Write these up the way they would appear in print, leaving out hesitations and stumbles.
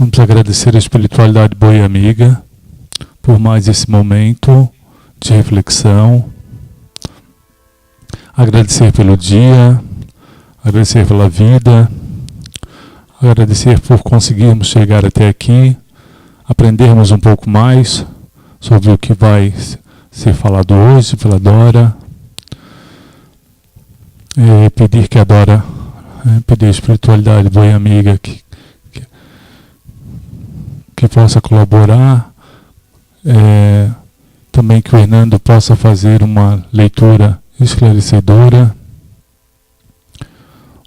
Vamos agradecer a espiritualidade boa e amiga por mais esse momento de reflexão. Agradecer pelo dia, agradecer pela vida, agradecer por conseguirmos chegar até aqui, aprendermos um pouco mais sobre o que vai ser falado hoje pela Dora. Pedir que a Dora, pedir a espiritualidade boa e amiga que possa colaborar, também que o Hernando possa fazer uma leitura esclarecedora.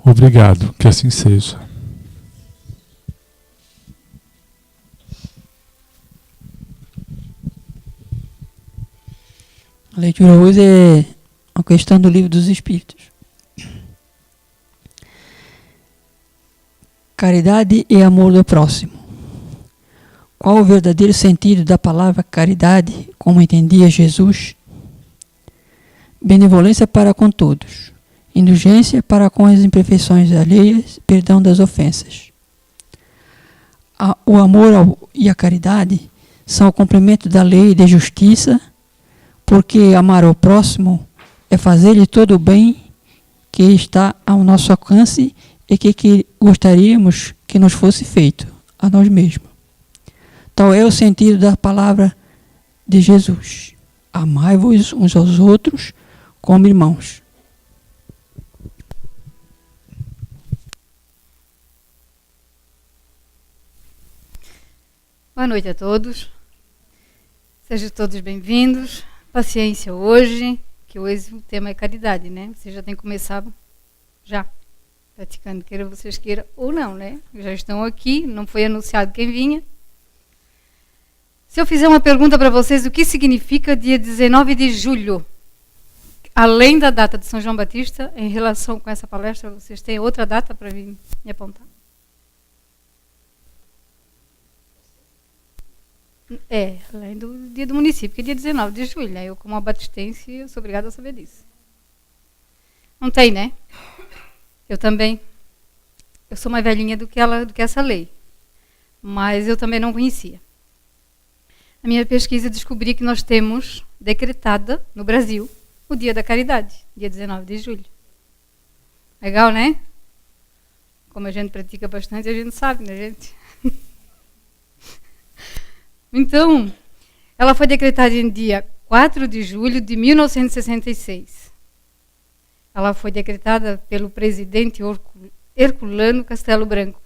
Obrigado, que assim seja. A leitura hoje é a questão do Livro dos Espíritos. Caridade e amor do próximo. Qual o verdadeiro sentido da palavra caridade, como entendia Jesus? Benevolência para com todos, indulgência para com as imperfeições alheias, perdão das ofensas. O amor e a caridade são o complemento da lei de justiça, porque amar ao próximo é fazer-lhe todo o bem que está ao nosso alcance e que gostaríamos que nos fosse feito a nós mesmos. Tal é o sentido da palavra de Jesus. Amai-vos uns aos outros como irmãos. Boa noite a todos. Sejam todos bem-vindos. Paciência hoje, que hoje o tema é caridade, né? Vocês já têm começado já praticando, queira vocês queiram ou não, né? Já estão aqui, não foi anunciado quem vinha. Se eu fizer uma pergunta para vocês, o que significa dia 19 de julho? Além da data de São João Batista, em relação com essa palestra, vocês têm outra data para me apontar? Além do dia do município, que é dia 19 de julho, né? Eu, como uma batistense, eu sou obrigada a saber disso. Não tem, né? Eu também. Eu sou mais velhinha do que essa lei. Mas eu também não conhecia. Na minha pesquisa, descobri que nós temos decretada, no Brasil, o Dia da Caridade, dia 19 de julho. Legal, né? Como a gente pratica bastante, a gente sabe, né, gente? Então, ela foi decretada em dia 4 de julho de 1966. Ela foi decretada pelo presidente Herculano Castelo Branco.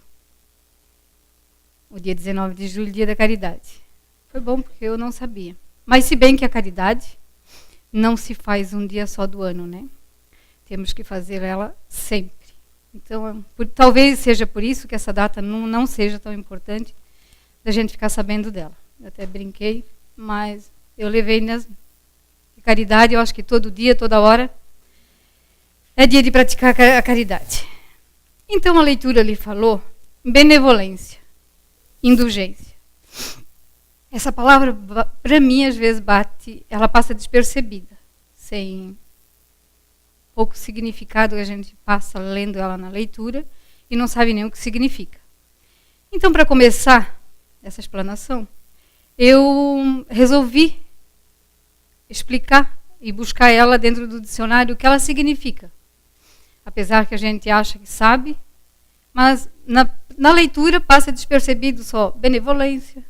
O dia 19 de julho, dia da caridade. Foi bom porque eu não sabia. Mas se bem que a caridade não se faz um dia só do ano, né? Temos que fazer ela sempre. Então, talvez seja por isso que essa data não seja tão importante da gente ficar sabendo dela. Eu até brinquei, mas eu levei nas caridade, eu acho que todo dia, toda hora, é dia de praticar a caridade. Então a leitura ali falou benevolência, indulgência. Essa palavra, para mim, às vezes ela passa despercebida, sem pouco significado que a gente passa lendo ela na leitura e não sabe nem o que significa. Então, para começar essa explanação, eu resolvi explicar e buscar ela dentro do dicionário o que ela significa. Apesar que a gente acha que sabe, mas na leitura passa despercebido só benevolência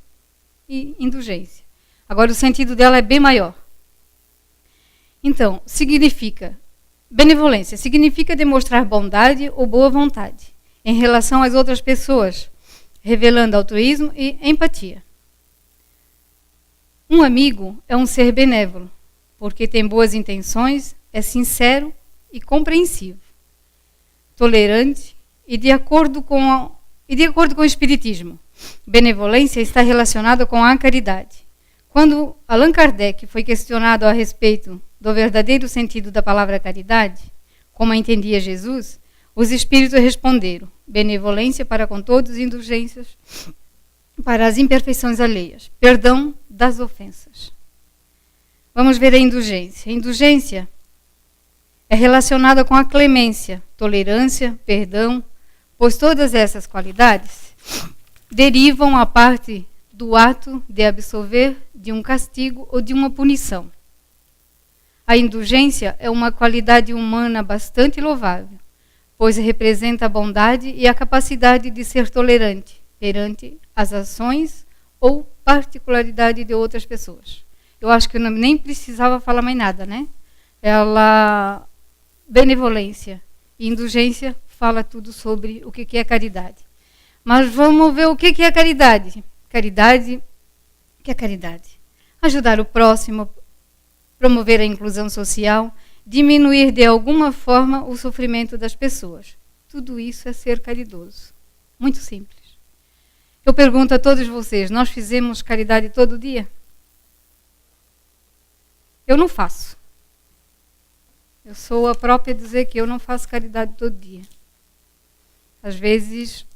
e indulgência. Agora o sentido dela é bem maior. Então, significa benevolência, significa demonstrar bondade ou boa vontade em relação às outras pessoas, revelando altruísmo e empatia. Um amigo é um ser benévolo, porque tem boas intenções, é sincero e compreensivo, tolerante e de acordo com o Espiritismo. Benevolência está relacionada com a caridade. Quando Allan Kardec foi questionado a respeito do verdadeiro sentido da palavra caridade, como a entendia Jesus, os espíritos responderam: benevolência para com todos, indulgências para as imperfeições alheias, perdão das ofensas. Vamos ver a indulgência. A indulgência é relacionada com a clemência, tolerância, perdão, pois todas essas qualidades derivam a parte do ato de absolver de um castigo ou de uma punição. A indulgência é uma qualidade humana bastante louvável, pois representa a bondade e a capacidade de ser tolerante perante as ações ou particularidade de outras pessoas. Eu acho que eu nem precisava falar mais nada, né? Benevolência e indulgência fala tudo sobre o que é caridade. Mas vamos ver o que é caridade. Caridade, o que é caridade? Ajudar o próximo, promover a inclusão social, diminuir de alguma forma o sofrimento das pessoas. Tudo isso é ser caridoso. Muito simples. Eu pergunto a todos vocês, nós fizemos caridade todo dia? Eu não faço. Eu sou a própria a dizer que eu não faço caridade todo dia. Às vezes,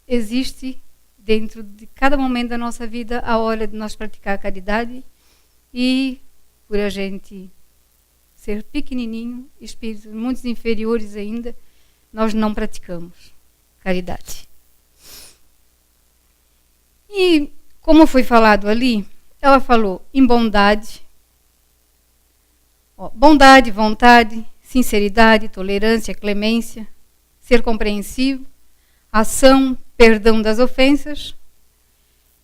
existe dentro de cada momento da nossa vida a hora de nós praticar a caridade e, por a gente ser pequenininho, espíritos muito inferiores ainda, nós não praticamos caridade. E, como foi falado ali, ela falou em bondade, bondade, vontade, sinceridade, tolerância, clemência, ser compreensivo, ação, perdão das ofensas.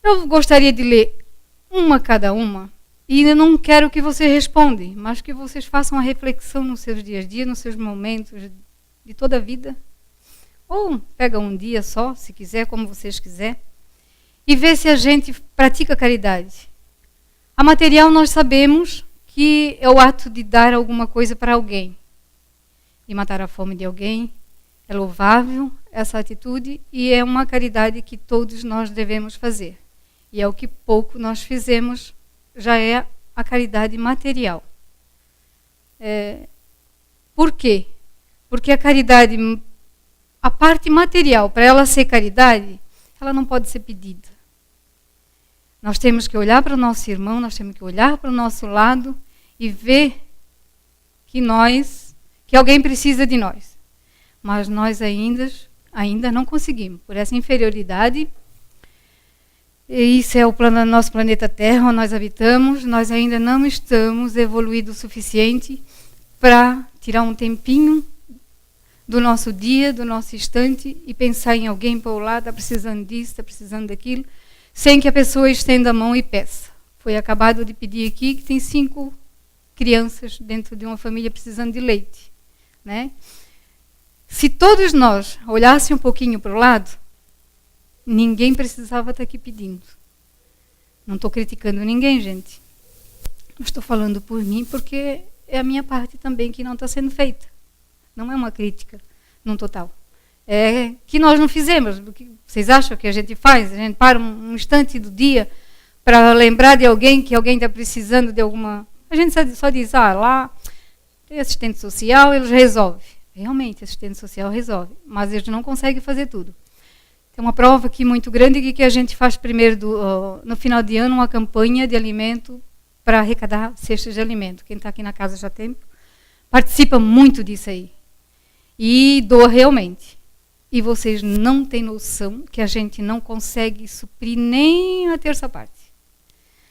Eu gostaria de ler uma a cada uma, e eu não quero que vocês respondam, mas que vocês façam a reflexão nos seus dias a dia, nos seus momentos de toda a vida. Ou pega um dia só, se quiser, como vocês quiserem, e vê se a gente pratica caridade. A material nós sabemos que é o ato de dar alguma coisa para alguém, de matar a fome de alguém. É louvável essa atitude e é uma caridade que todos nós devemos fazer. E é o que pouco nós fizemos, já é a caridade material. Por quê? Porque a caridade, a parte material, para ela ser caridade, ela não pode ser pedida. Nós temos que olhar para o nosso irmão, nós temos que olhar para o nosso lado e ver que alguém precisa de nós. Mas nós ainda não conseguimos, por essa inferioridade. E isso é o nosso planeta Terra, onde nós habitamos. Nós ainda não estamos evoluídos o suficiente para tirar um tempinho do nosso dia, do nosso instante, e pensar em alguém para o lado, está precisando disso, está precisando daquilo, sem que a pessoa estenda a mão e peça. Foi acabado de pedir aqui que tem 5 crianças dentro de uma família precisando de leite, né? Se todos nós olhássemos um pouquinho para o lado, ninguém precisava estar aqui pedindo. Não estou criticando ninguém, gente. Não estou falando por mim, porque é a minha parte também que não está sendo feita. Não é uma crítica num total. É que nós não fizemos. Vocês acham que a gente faz? A gente para um instante do dia para lembrar de alguém, que alguém está precisando de alguma... A gente só diz, lá tem assistente social, eles resolvem. Realmente, assistente social resolve, mas eles não conseguem fazer tudo. Tem uma prova aqui muito grande que a gente faz primeiro, no final de ano, uma campanha de alimento para arrecadar cestas de alimento. Quem está aqui na casa já tem tempo, participa muito disso aí. E doa realmente. E vocês não têm noção que a gente não consegue suprir nem a terça parte.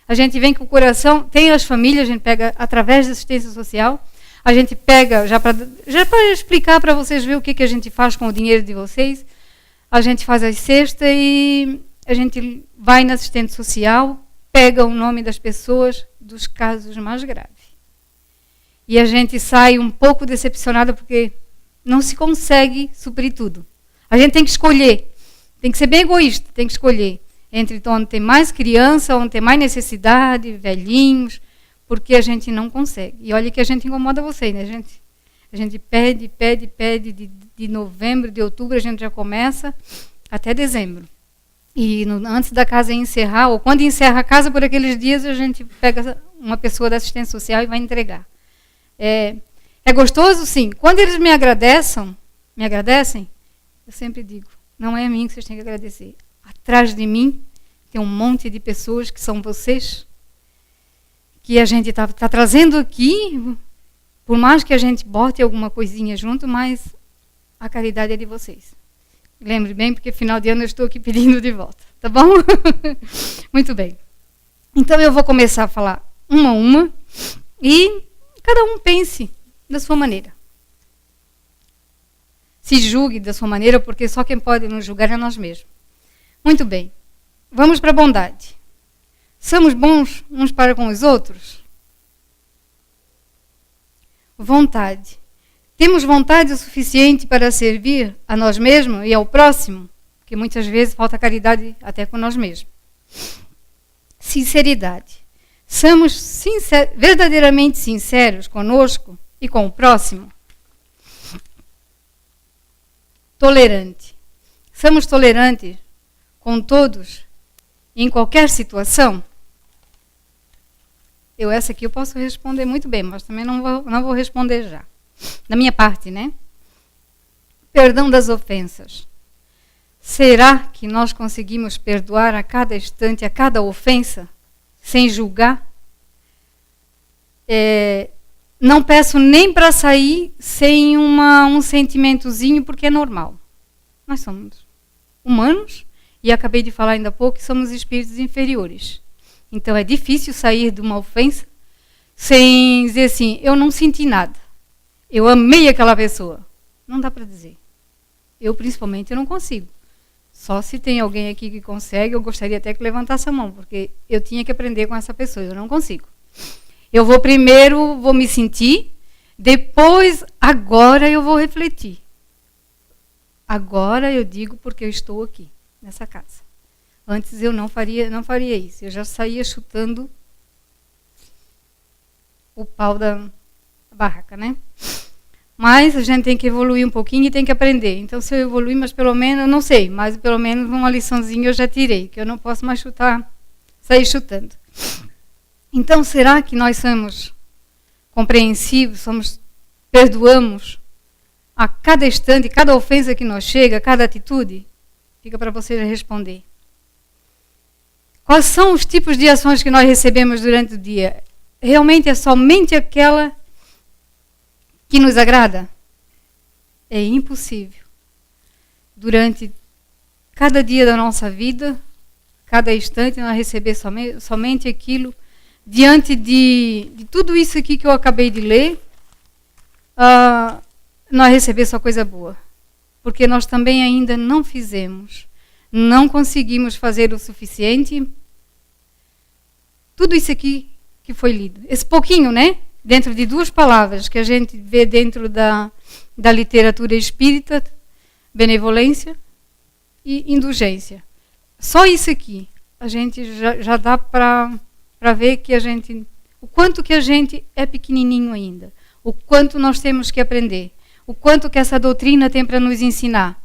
A gente vem com o coração, tem as famílias, a gente pega através da assistência social. A gente pega, já para explicar para vocês ver o que a gente faz com o dinheiro de vocês, a gente faz as cestas e a gente vai na assistente social, pega o nome das pessoas dos casos mais graves. E a gente sai um pouco decepcionada porque não se consegue suprir tudo. A gente tem que escolher, tem que ser bem egoísta, tem que escolher entre onde tem mais criança, onde tem mais necessidade, velhinhos, porque a gente não consegue. E olha que a gente incomoda vocês, né, gente? A gente pede, de novembro, de outubro, a gente já começa até dezembro. E antes da casa encerrar, ou quando encerra a casa, por aqueles dias, a gente pega uma pessoa da assistência social e vai entregar. É gostoso, sim. Quando eles me agradecem, eu sempre digo, não é a mim que vocês têm que agradecer. Atrás de mim tem um monte de pessoas que são vocês, que a gente está trazendo aqui, por mais que a gente bote alguma coisinha junto, mas a caridade é de vocês. Lembre bem, porque final de ano eu estou aqui pedindo de volta, tá bom? Muito bem. Então eu vou começar a falar uma a uma e cada um pense da sua maneira. Se julgue da sua maneira, porque só quem pode nos julgar é nós mesmos. Muito bem. Vamos para a bondade. Somos bons uns para com os outros? Vontade. Temos vontade o suficiente para servir a nós mesmos e ao próximo? Porque muitas vezes falta caridade até com nós mesmos. Sinceridade. Somos verdadeiramente sinceros conosco e com o próximo? Tolerante. Somos tolerantes com todos em qualquer situação? Essa aqui eu posso responder muito bem, mas também não vou responder já. Da minha parte, né? Perdão das ofensas. Será que nós conseguimos perdoar a cada instante, a cada ofensa, sem julgar? Não peço nem para sair sem um sentimentozinho, porque é normal. Nós somos humanos, e acabei de falar ainda há pouco que somos espíritos inferiores. Então é difícil sair de uma ofensa sem dizer assim, eu não senti nada. Eu amei aquela pessoa. Não dá para dizer. Eu, principalmente, eu não consigo. Só se tem alguém aqui que consegue, eu gostaria até que levantasse a mão, porque eu tinha que aprender com essa pessoa, eu não consigo. Eu vou primeiro, vou me sentir, depois, agora eu vou refletir. Agora eu digo porque eu estou aqui, nessa casa. Antes eu não faria isso, eu já saía chutando o pau da barraca, né? Mas a gente tem que evoluir um pouquinho e tem que aprender. Então, se eu evoluir, mas pelo menos, eu não sei, mas pelo menos uma liçãozinha eu já tirei, que eu não posso mais sair chutando. Então, será que nós somos compreensivos, perdoamos a cada instante, cada ofensa que nos chega, cada atitude? Fica para você responder. Quais são os tipos de ações que nós recebemos durante o dia? Realmente é somente aquela que nos agrada? É impossível. Durante cada dia da nossa vida, cada instante, nós receber somente aquilo. Diante de tudo isso aqui que eu acabei de ler, nós receber só coisa boa. Porque nós também ainda não fizemos, não conseguimos fazer o suficiente. Tudo isso aqui que foi lido. Esse pouquinho, né? Dentro de duas palavras que a gente vê dentro da literatura espírita, benevolência e indulgência. Só isso aqui, a gente já dá para ver que o quanto que a gente é pequenininho ainda, o quanto nós temos que aprender, o quanto que essa doutrina tem para nos ensinar,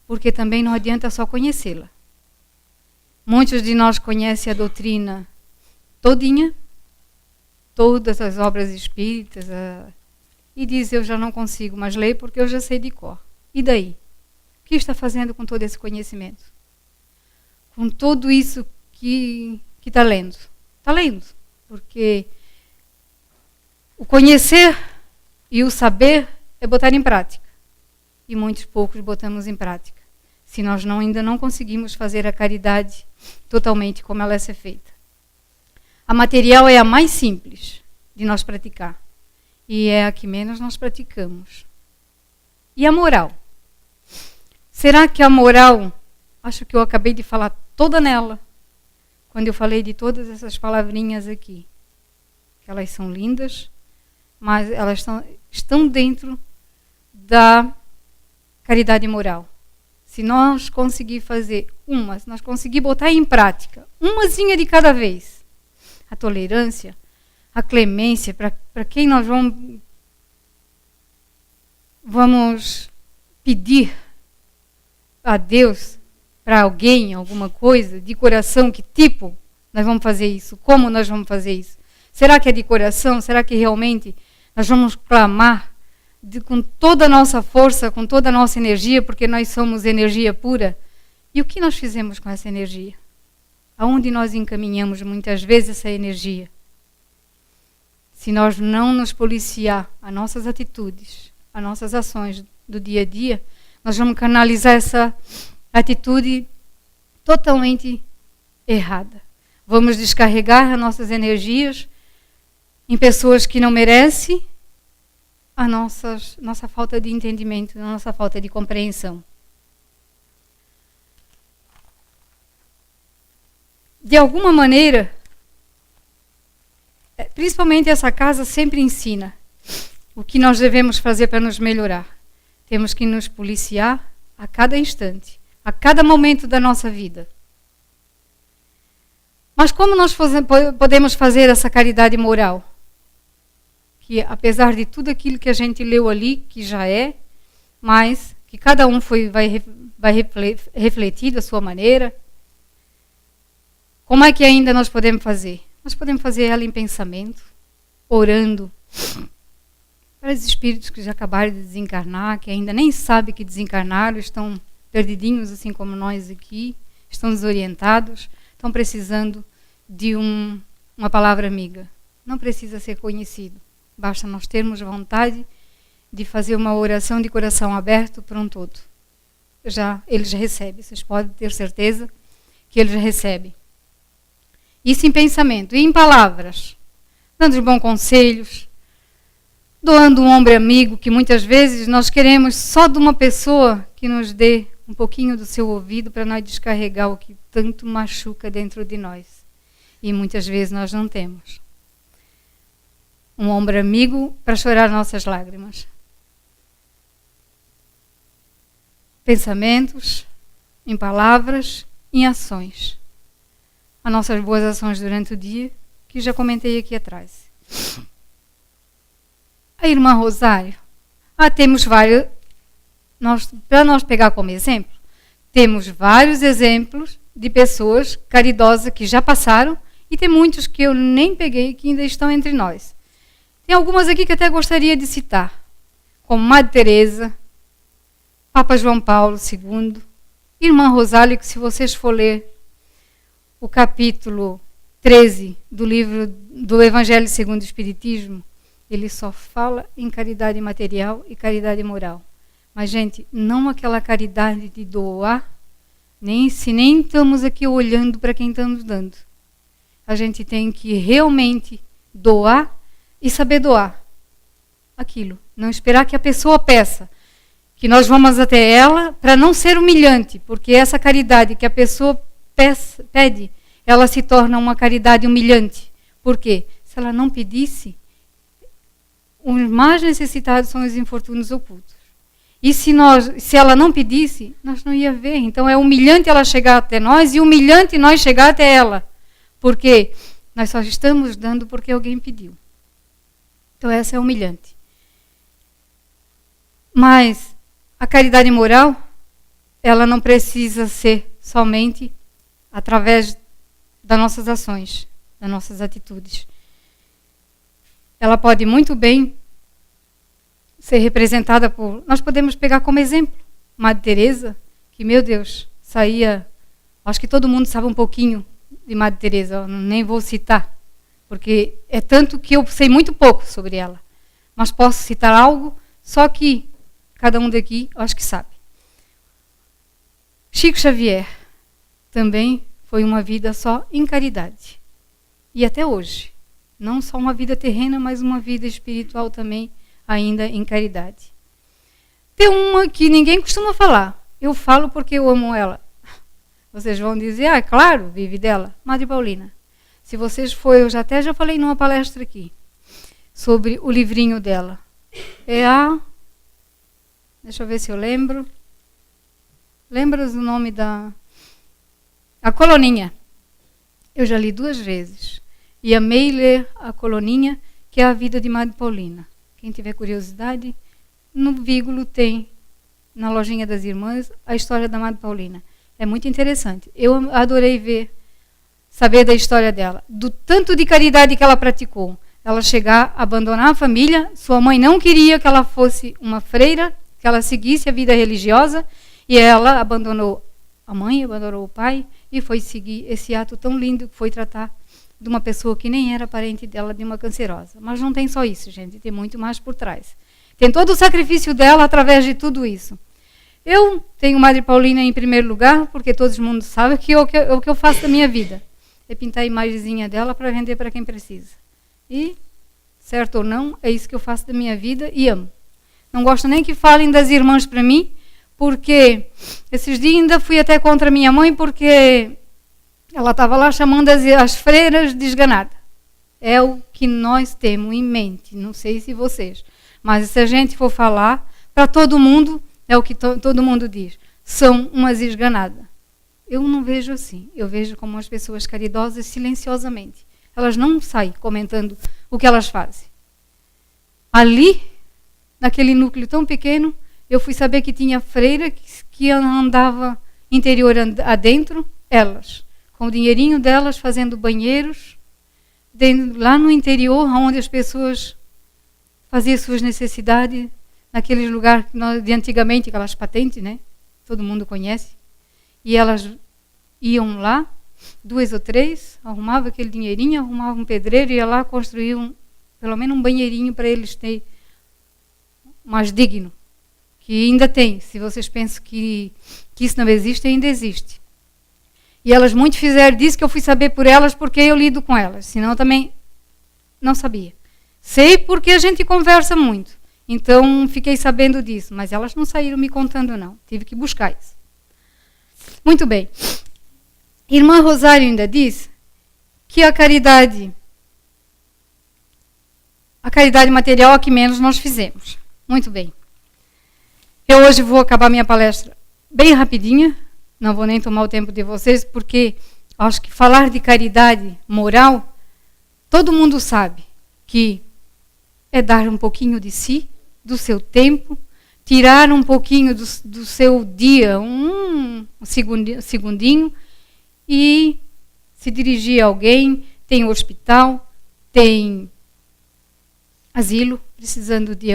porque também não adianta só conhecê-la. Muitos de nós conhecem a doutrina todinha, todas as obras espíritas, e diz, eu já não consigo mais ler porque eu já sei de cor. E daí? O que está fazendo com todo esse conhecimento? Com tudo isso que está lendo? Está lendo, porque o conhecer e o saber é botar em prática. E muitos poucos botamos em prática. Se nós ainda não conseguimos fazer a caridade totalmente como ela é ser feita. A material é a mais simples de nós praticar. E é a que menos nós praticamos. E a moral? Será que a moral, acho que eu acabei de falar toda nela, quando eu falei de todas essas palavrinhas aqui. Que elas são lindas, mas elas estão dentro da caridade moral. Se nós conseguir fazer se nós conseguir botar em prática, umazinha de cada vez, a tolerância, a clemência, para quem nós vamos pedir a Deus, para alguém, alguma coisa, de coração, que tipo nós vamos fazer isso? Como nós vamos fazer isso? Será que é de coração? Será que realmente nós vamos clamar com toda a nossa força, com toda a nossa energia, porque nós somos energia pura? E o que nós fizemos com essa energia? Aonde nós encaminhamos muitas vezes essa energia? Se nós não nos policiar as nossas atitudes, as nossas ações do dia a dia, nós vamos canalizar essa atitude totalmente errada. Vamos descarregar as nossas energias em pessoas que não merecem a nossa falta de entendimento, a nossa falta de compreensão. De alguma maneira, principalmente essa casa sempre ensina o que nós devemos fazer para nos melhorar. Temos que nos policiar a cada instante, a cada momento da nossa vida. Mas como nós podemos fazer essa caridade moral? Que apesar de tudo aquilo que a gente leu ali, que já é, mas que cada um vai refletir da sua maneira, como é que ainda nós podemos fazer? Nós podemos fazer ela em pensamento, orando para os espíritos que já acabaram de desencarnar, que ainda nem sabem que desencarnaram, estão perdidinhos assim como nós aqui, estão desorientados, estão precisando de uma palavra amiga. Não precisa ser conhecido, basta nós termos vontade de fazer uma oração de coração aberto para um todo. Eles recebem, vocês podem ter certeza que eles recebem. Isso em pensamento e em palavras, dando bons conselhos, doando um ombro amigo, que muitas vezes nós queremos só de uma pessoa que nos dê um pouquinho do seu ouvido para nós descarregar o que tanto machuca dentro de nós. E muitas vezes nós não temos um ombro amigo para chorar nossas lágrimas. Pensamentos, em palavras, em ações. As nossas boas ações durante o dia, que já comentei aqui atrás. A irmã Rosário, temos vários, para nós pegar como exemplo, temos vários exemplos de pessoas caridosas que já passaram e tem muitos que eu nem peguei que ainda estão entre nós. Tem algumas aqui que até gostaria de citar, como Madre Teresa, Papa João Paulo II, Irmã Rosário, que se vocês for ler o capítulo 13 do livro do Evangelho segundo o Espiritismo, ele só fala em caridade material e caridade moral. Mas, gente, não aquela caridade de doar, nem estamos aqui olhando para quem estamos dando. A gente tem que realmente doar e saber doar aquilo. Não esperar que a pessoa peça, que nós vamos até ela para não ser humilhante, porque essa caridade que a pessoa pede, ela se torna uma caridade humilhante. Por quê? Se ela não pedisse, os mais necessitados são os infortúnios ocultos. E se ela não pedisse, nós não ia ver. Então é humilhante ela chegar até nós e humilhante nós chegar até ela. Porque nós só estamos dando porque alguém pediu. Então essa é humilhante. Mas a caridade moral, ela não precisa ser somente através das nossas ações, das nossas atitudes. Ela pode muito bem ser representada por... Nós podemos pegar como exemplo Madre Teresa, que, meu Deus, saía... Acho que todo mundo sabe um pouquinho de Madre Teresa, eu nem vou citar, porque é tanto que eu sei muito pouco sobre ela. Mas posso citar algo, só que cada um daqui, acho que sabe. Chico Xavier também foi uma vida só em caridade. E até hoje. Não só uma vida terrena, mas uma vida espiritual também, ainda em caridade. Tem uma que ninguém costuma falar. Eu falo porque eu amo ela. Vocês vão dizer, claro, vive dela. Madre Paulina. Se vocês forem, eu já falei numa palestra aqui, sobre o livrinho dela. É a... Deixa eu ver se eu lembro. Lembras o nome da... A Coloninha. Eu já li 2 vezes. E amei ler a Coloninha, que é a vida de Madre Paulina. Quem tiver curiosidade, no Vígulo tem, na lojinha das irmãs, a história da Madre Paulina. É muito interessante. Eu adorei saber da história dela. Do tanto de caridade que ela praticou. Ela chegar a abandonar a família, sua mãe não queria que ela fosse uma freira, que ela seguisse a vida religiosa, e ela abandonou a mãe, abandonou o pai, e foi seguir esse ato tão lindo que foi tratar de uma pessoa que nem era parente dela, de uma cancerosa. Mas não tem só isso, gente, tem muito mais por trás. Tem todo o sacrifício dela através de tudo isso. Eu tenho Madre Paulina em primeiro lugar, porque todo mundo sabe que o que eu faço da minha vida é pintar a imagenzinha dela para vender para quem precisa. E, certo ou não, é isso que eu faço da minha vida e amo. Não gosto nem que falem das irmãs para mim, porque esses dias ainda fui até contra minha mãe, porque ela estava lá chamando as freiras de esganada. É o que nós temos em mente, não sei se vocês. Mas se a gente for falar, para todo mundo, é o que todo mundo diz. São umas esganadas. Eu não vejo assim. Eu vejo como as pessoas caridosas silenciosamente. Elas não saem comentando o que elas fazem. Ali, naquele núcleo tão pequeno, eu fui saber que tinha freira que andava interior adentro, elas, com o dinheirinho delas, fazendo banheiros, lá no interior, onde as pessoas faziam suas necessidades, naqueles lugares de antigamente, aquelas patentes, né? Todo mundo conhece. E elas iam lá, 2 ou 3, arrumavam aquele dinheirinho, arrumavam um pedreiro e ia lá construir pelo menos um banheirinho para eles terem mais digno. Que ainda tem. Se vocês pensam que isso não existe, ainda existe. E elas muito fizeram disso, que eu fui saber por elas porque eu lido com elas. Senão eu também não sabia. Sei porque a gente conversa muito. Então fiquei sabendo disso. Mas elas não saíram me contando, não. Tive que buscar isso. Muito bem. Irmã Rosário ainda diz que a caridade material é a que menos nós fizemos. Muito bem. Eu hoje vou acabar minha palestra bem rapidinha. Não vou nem tomar o tempo de vocês, porque acho que falar de caridade moral, todo mundo sabe que é dar um pouquinho de si, do seu tempo, tirar um pouquinho do seu dia, um segundinho, e se dirigir a alguém. Tem hospital, tem asilo, precisando de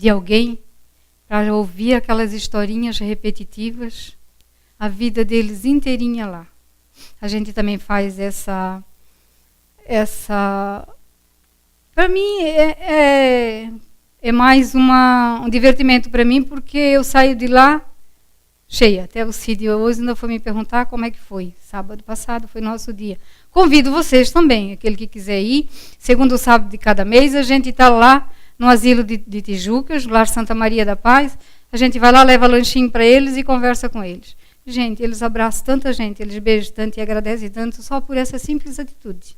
alguém, para ouvir aquelas historinhas repetitivas, a vida deles inteirinha lá. A gente também faz essa para mim é mais um divertimento para mim, porque eu saio de lá cheia. Até o Cid hoje ainda foi me perguntar como é que foi. Sábado passado foi nosso dia. Convido vocês também, aquele que quiser ir. Segundo sábado de cada mês, a gente está lá no asilo de Tijucas, Lar Santa Maria da Paz. A gente vai lá, leva lanchinho para eles e conversa com eles. Gente, eles abraçam tanta gente, eles beijam tanto e agradecem tanto só por essa simples atitude.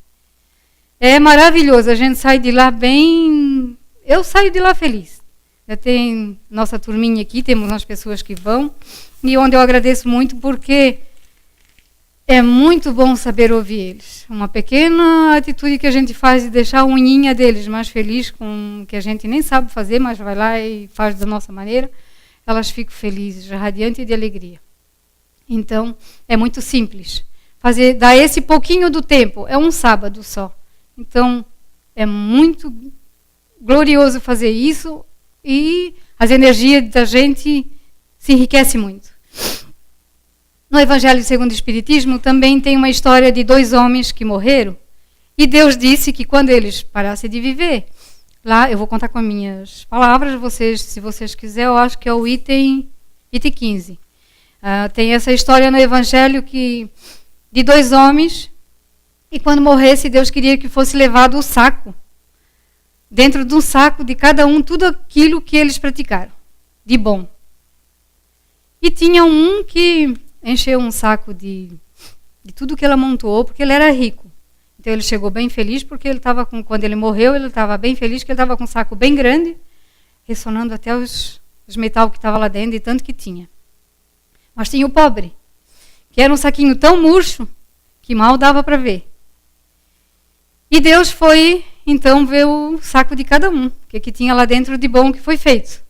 É maravilhoso, a gente sai de lá bem... Eu saio de lá feliz. Já tem nossa turminha aqui, temos umas pessoas que vão, e onde eu agradeço muito, porque é muito bom saber ouvir eles. Uma pequena atitude que a gente faz de deixar a unhinha deles mais feliz, com que a gente nem sabe fazer, mas vai lá e faz da nossa maneira, elas ficam felizes, radiantes de alegria. Então, é muito simples. Dar esse pouquinho do tempo, é um sábado só. Então, é muito glorioso fazer isso, e as energias da gente se enriquecem muito. No Evangelho segundo o Espiritismo também tem uma história de 2 homens que morreram, e Deus disse que quando eles parassem de viver, lá eu vou contar com as minhas palavras, se vocês quiserem, eu acho que é o item 15. Tem essa história no Evangelho de 2 homens, e quando morresse, Deus queria que fosse levado o saco. Dentro de um saco de cada um, tudo aquilo que eles praticaram, de bom. E tinha um que encheu um saco de tudo que ele amontoou, porque ele era rico. Então ele chegou bem feliz, porque ele estava quando ele morreu, ele estava bem feliz, que ele estava com um saco bem grande, ressonando até os metal que estavam lá dentro, de tanto que tinha. Mas tinha o pobre, que era um saquinho tão murcho, que mal dava para ver. E Deus foi, então, ver o saco de cada um, o que tinha lá dentro de bom que foi feito.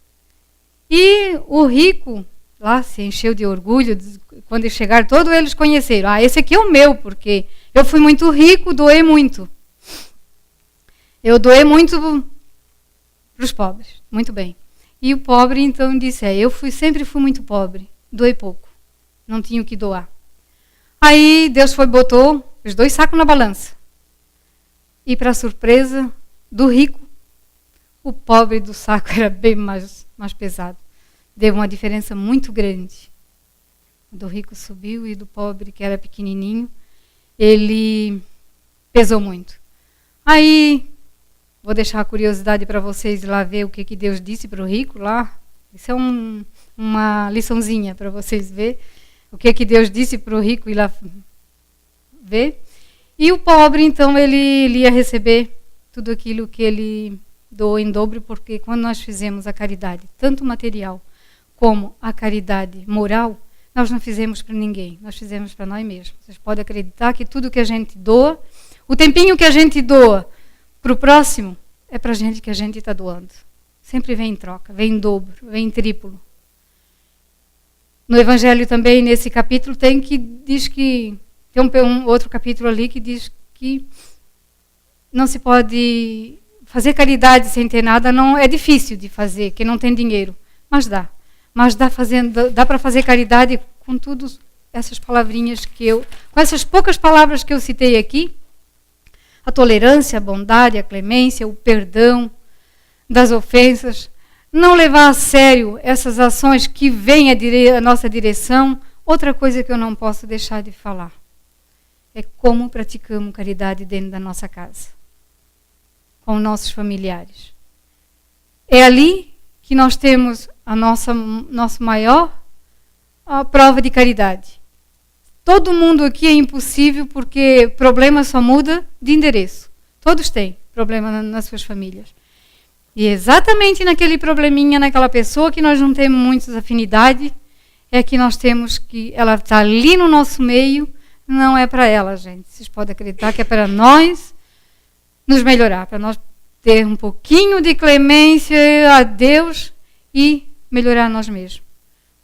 E o rico lá se encheu de orgulho, quando eles chegaram, todos eles conheceram. Esse aqui é o meu, porque eu fui muito rico, doei muito. Eu doei muito para os pobres, muito bem. E o pobre, então, disse, eu sempre fui muito pobre, doei pouco, não tinha o que doar. Aí Deus botou os 2 sacos na balança. E, para surpresa do rico, o pobre do saco era bem mais pesado. deu uma diferença muito grande. O do rico subiu e do pobre, que era pequenininho, ele pesou muito. Aí, vou deixar a curiosidade para vocês lá ver o que Deus disse para o rico lá. Isso é uma liçãozinha para vocês ver o que Deus disse para o rico ir lá ver. E o pobre, então, ele ia receber tudo aquilo que ele doou em dobro, porque quando nós fizemos a caridade, tanto material como a caridade moral, nós não fizemos para ninguém, nós fizemos para nós mesmos. Vocês podem acreditar que tudo que a gente doa, o tempinho que a gente doa para o próximo, é para a gente que a gente está doando. Sempre vem em troca, vem em dobro, vem em triplo. No Evangelho também, nesse capítulo, diz que tem um outro capítulo ali que diz que não se pode fazer caridade sem ter nada, não é difícil de fazer, quem não tem dinheiro, mas dá. Mas dá para fazer caridade com todas essas palavrinhas com essas poucas palavras que eu citei aqui, a tolerância, a bondade, a clemência, o perdão das ofensas, não levar a sério essas ações que vêm à nossa direção. Outra coisa que eu não posso deixar de falar é como praticamos caridade dentro da nossa casa, com nossos familiares. É ali que nós temos a nossa maior prova de caridade. Todo mundo aqui é impossível, porque problema só muda de endereço. Todos têm problema nas suas famílias. E exatamente naquele probleminha, naquela pessoa que nós não temos muitas afinidades, é que nós temos que ela está ali no nosso meio, não é para ela, gente. Vocês podem acreditar que é para nós nos melhorar, para nós ter um pouquinho de clemência a Deus e melhorar nós mesmos.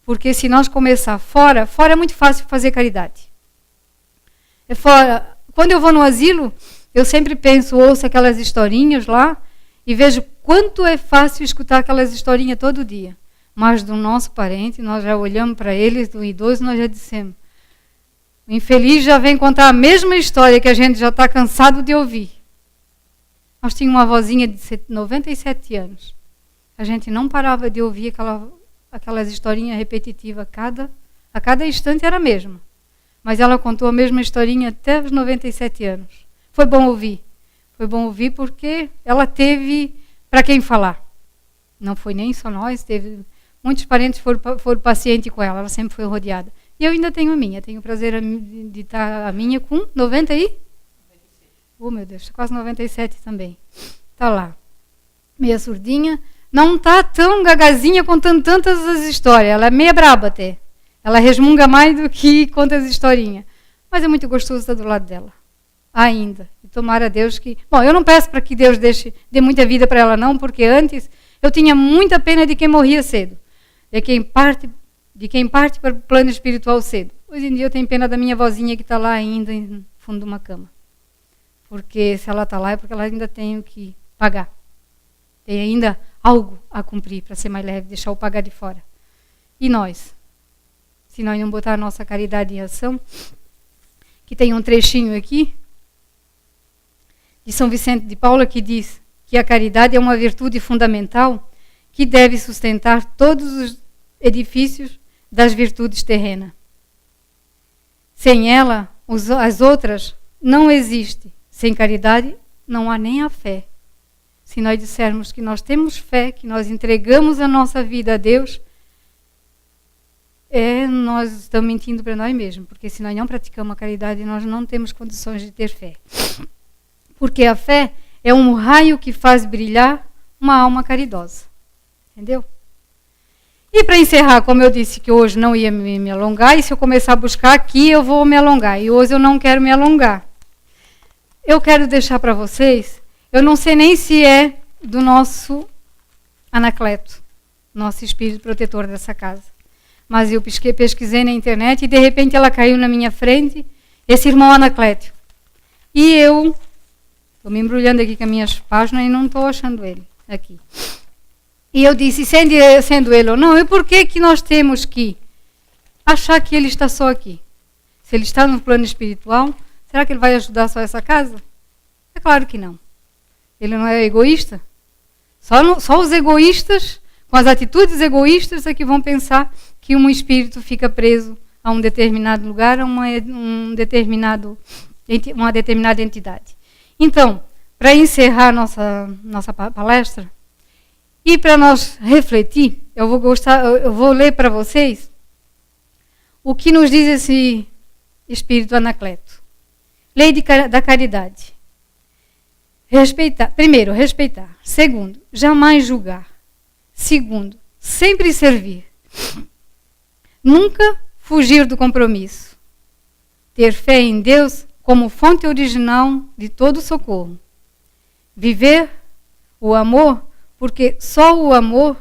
Porque se nós começar fora é muito fácil fazer caridade. Quando eu vou no asilo, eu sempre ouço aquelas historinhas lá e vejo quanto é fácil escutar aquelas historinhas todo dia. Mas do nosso parente, nós já olhamos para eles, do idoso, nós já dissemos. O infeliz já vem contar a mesma história que a gente já está cansado de ouvir. Nós tínhamos uma avózinha de 97 anos. A gente não parava de ouvir aquelas historinhas repetitivas. A cada instante era a mesma. Mas ela contou a mesma historinha até os 97 anos. Foi bom ouvir. Foi bom ouvir porque ela teve para quem falar. Não foi nem só nós, muitos parentes foram pacientes com ela. Ela sempre foi rodeada. E eu ainda tenho a minha. Tenho o prazer de estar a minha com 90 e... Oh, meu Deus, quase 97 também. Está lá. Meia surdinha. Não está tão gagazinha contando tantas as histórias. Ela é meia braba até. Ela resmunga mais do que conta as historinhas. Mas é muito gostoso estar do lado dela. Ainda. E tomara a Deus que... Bom, eu não peço para que Deus dê muita vida para ela não, porque antes eu tinha muita pena de quem morria cedo. De quem parte para o plano espiritual cedo. Hoje em dia eu tenho pena da minha vozinha que está lá ainda no fundo de uma cama. Porque se ela está lá é porque ela ainda tem que pagar. Tem ainda algo a cumprir para ser mais leve, deixar o pagar de fora. E nós? Se nós não botar a nossa caridade em ação, que tem um trechinho aqui, de São Vicente de Paula, que diz que a caridade é uma virtude fundamental que deve sustentar todos os edifícios das virtudes terrenas. Sem ela, as outras não existem. Sem caridade, não há nem a fé. Se nós dissermos que nós temos fé, que nós entregamos a nossa vida a Deus, nós estamos mentindo para nós mesmos. Porque se nós não praticamos a caridade, nós não temos condições de ter fé. Porque a fé é um raio que faz brilhar uma alma caridosa. Entendeu? E para encerrar, como eu disse que hoje não ia me alongar, e se eu começar a buscar aqui, eu vou me alongar. E hoje eu não quero me alongar. Eu quero deixar para vocês, eu não sei nem se é do nosso Anacleto, nosso espírito protetor dessa casa. Mas eu pesquisei na internet e de repente ela caiu na minha frente, esse irmão Anacleto. E eu estou me embrulhando aqui com as minhas páginas e não estou achando ele aqui. E eu disse, sendo ele ou não, e por que nós temos que achar que ele está só aqui? Se ele está no plano espiritual, será que ele vai ajudar só essa casa? É claro que não. Ele não é egoísta? Só os egoístas com as atitudes egoístas é que vão pensar que um espírito fica preso a um determinado lugar, a uma determinada entidade. Então, para encerrar nossa palestra, e para nós refletir, eu vou ler para vocês o que nos diz esse espírito Anacleto. Lei da caridade. Primeiro, respeitar. Segundo, jamais julgar. Segundo, sempre servir. Nunca fugir do compromisso. Ter fé em Deus como fonte original de todo socorro. Viver o amor, porque só o amor...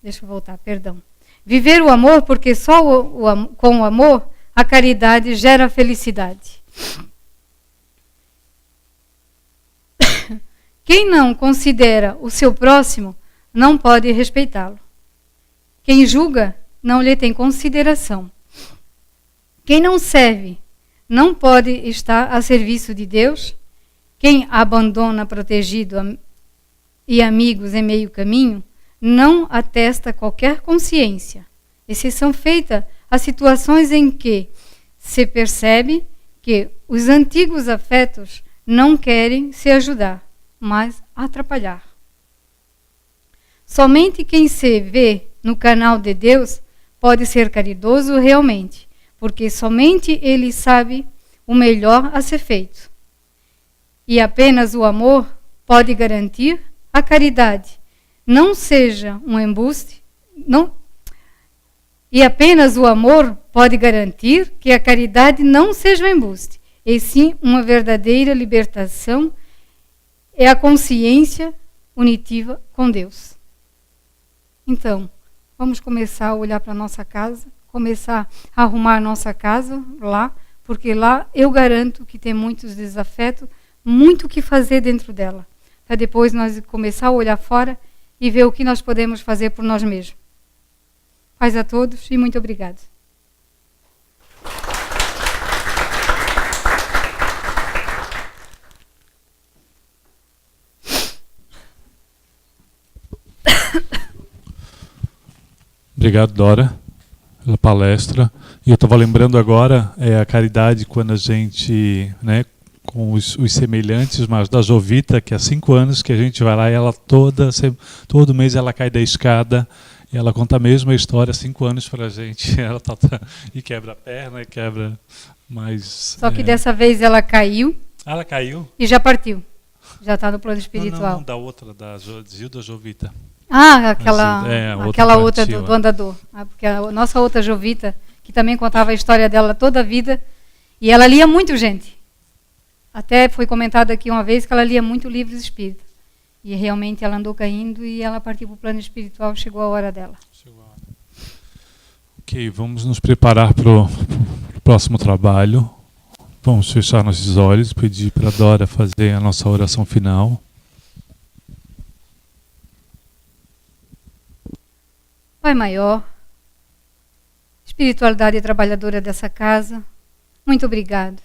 Deixa eu voltar, perdão. Viver o amor, porque só com o amor a caridade gera felicidade. Quem não considera o seu próximo não pode respeitá-lo. Quem julga não lhe tem consideração. Quem não serve não pode estar a serviço de Deus. Quem abandona protegido e amigos em meio caminho não atesta qualquer consciência. Exceção feita a situações em que se percebe que os antigos afetos não querem se ajudar, mas atrapalhar. Somente quem se vê no canal de Deus pode ser caridoso realmente, porque somente Ele sabe o melhor a ser feito. E apenas o amor pode garantir a caridade. Não seja um embuste, e apenas o amor pode garantir que a caridade não seja um embuste, e sim uma verdadeira libertação é a consciência unitiva com Deus. Então, vamos começar a olhar para a nossa casa, começar a arrumar a nossa casa lá, porque lá eu garanto que tem muitos desafetos, muito o que fazer dentro dela, para depois nós começar a olhar fora e ver o que nós podemos fazer por nós mesmos. Paz a todos e muito obrigado. Obrigado, Dora, pela palestra. E eu estava lembrando agora, a caridade quando a gente, com os semelhantes, mas da Jovita, que há 5 anos que a gente vai lá e ela todo mês ela cai da escada e ela conta a mesma história, 5 anos para a gente. Ela e quebra a perna, e quebra mais... Só que dessa vez ela caiu. Ela caiu? E já partiu. Já está no plano espiritual. Não, da outra, da Zilda Jovita. Ah, aquela outra do andador. Porque a nossa outra Jovita, que também contava a história dela toda a vida, e ela lia muito, gente. Até foi comentado aqui uma vez que ela lia muito livros espíritas. E realmente ela andou caindo e ela partiu para o plano espiritual, chegou a hora dela. Ok, vamos nos preparar para o próximo trabalho. Vamos fechar nossos olhos, pedir para a Dora fazer a nossa oração final. Pai maior, espiritualidade trabalhadora dessa casa, muito obrigado.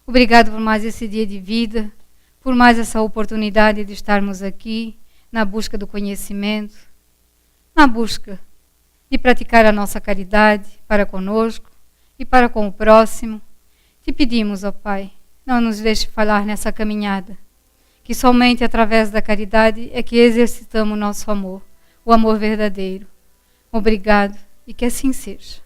Obrigado por mais esse dia de vida, por mais essa oportunidade de estarmos aqui na busca do conhecimento, na busca de praticar a nossa caridade para conosco e para com o próximo. Te pedimos, ó Pai, não nos deixe falhar nessa caminhada, que somente através da caridade é que exercitamos o nosso amor, o amor verdadeiro. Obrigado e que assim seja.